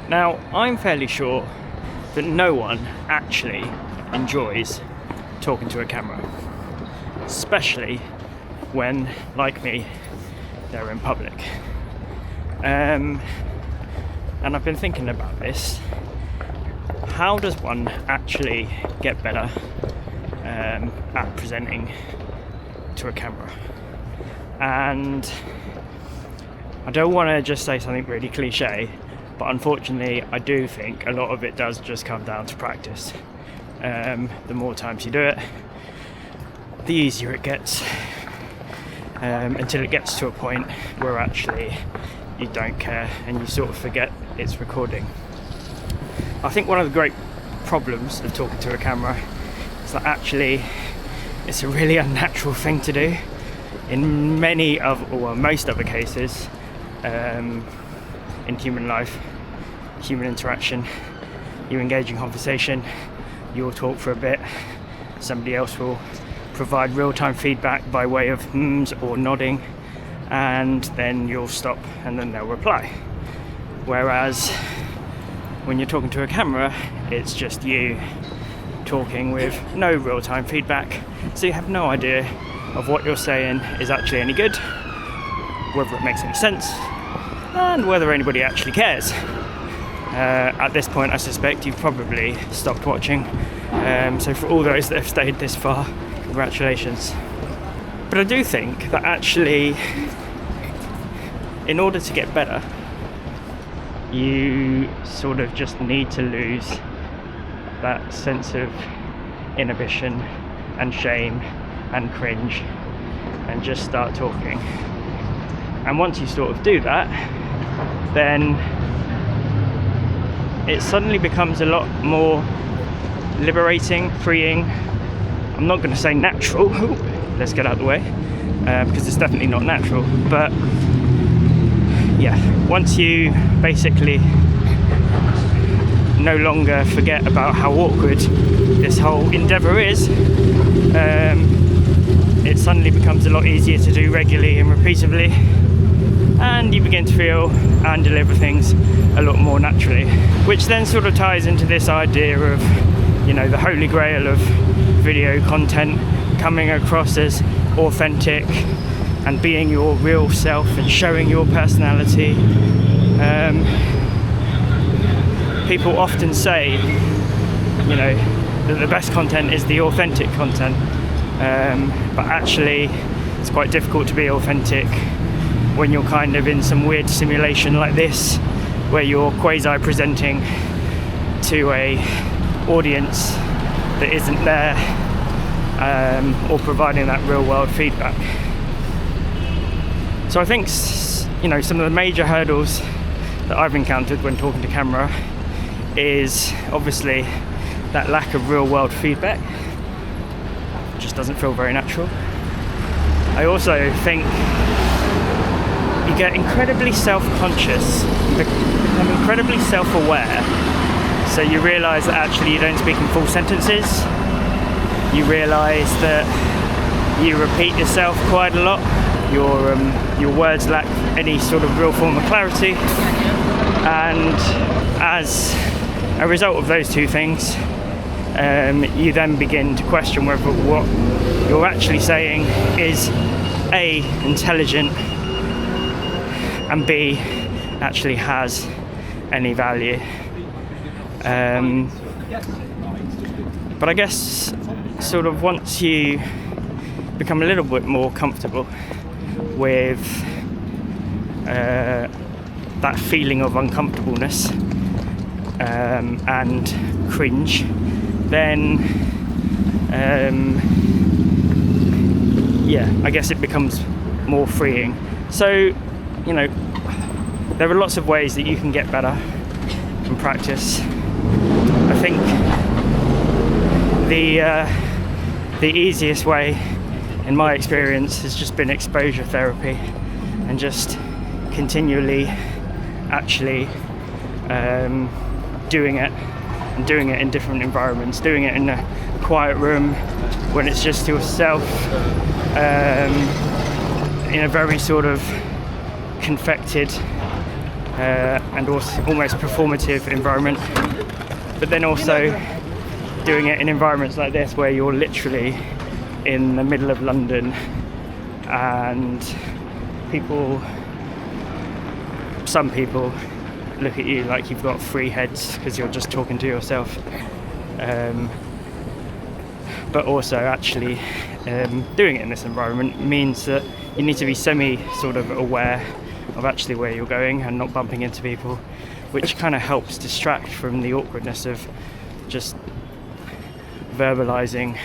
Now, I'm fairly sure that no one actually enjoys talking to a camera, especially when, like me, they're in public. And I've been thinking about this. How does one actually get better at presenting to a camera? And I don't want to just say something really cliche, but unfortunately I do think a lot of it does just come down to practice. The more times you do it, the easier it gets, until it gets to a point where actually you don't care and you sort of forget it's recording. I think one of the great problems of talking to a camera is that actually it's a really unnatural thing to do. In most other cases, in human life, human interaction, you engage in conversation, you'll talk for a bit, somebody else will provide real-time feedback by way of hmms or nodding, and then you'll stop and then they'll reply. Whereas when you're talking to a camera, it's just you talking with no real-time feedback, so you have no idea of what you're saying is actually any good, whether it makes any sense, and whether anybody actually cares. At this point, I suspect you've probably stopped watching, so for all those that have stayed this far, congratulations. But I do think that actually, in order to get better, you sort of just need to lose that sense of inhibition and shame and cringe and just start talking. And once you sort of do that, then it suddenly becomes a lot more liberating, freeing. I'm not going to say natural, let's get out of the way, because it's definitely not natural, but yeah, once you basically no longer forget about how awkward this whole endeavour is, it suddenly becomes a lot easier to do regularly and repeatedly, and you begin to feel and deliver things a lot more naturally, which then sort of ties into this idea of, you know, the holy grail of video content coming across as authentic and being your real self and showing your personality. People often say, you know, that the best content is the authentic content, but actually it's quite difficult to be authentic when you're kind of in some weird simulation like this, where you're quasi-presenting to a audience that isn't there, or providing that real-world feedback. So I think, you know, some of the major hurdles that I've encountered when talking to camera is obviously that lack of real-world feedback. It just doesn't feel very natural. I also think you get incredibly self-conscious, become incredibly self-aware, so you realise that actually you don't speak in full sentences, you realise that you repeat yourself quite a lot, your words lack any sort of real form of clarity, and as a result of those two things, you then begin to question whether what you're actually saying is A, intelligent, and B, actually has any value. But I guess sort of once you become a little bit more comfortable with that feeling of uncomfortableness and cringe, then I guess it becomes more freeing. So, you know, there are lots of ways that you can get better from practice. I think the easiest way, in my experience, has just been exposure therapy, and just continually actually doing it, and doing it in different environments, doing it in a quiet room when it's just yourself, in a very sort of confected and also almost performative environment, but then also doing it in environments like this where you're literally in the middle of London and some people look at you like you've got 3 heads because you're just talking to yourself. But also actually doing it in this environment means that you need to be sort of aware of actually where you're going and not bumping into people, which kind of helps distract from the awkwardness of just verbalizing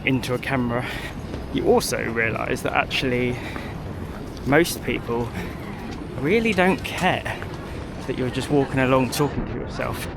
into a camera. You also realize that actually most people really don't care that you're just walking along talking to yourself.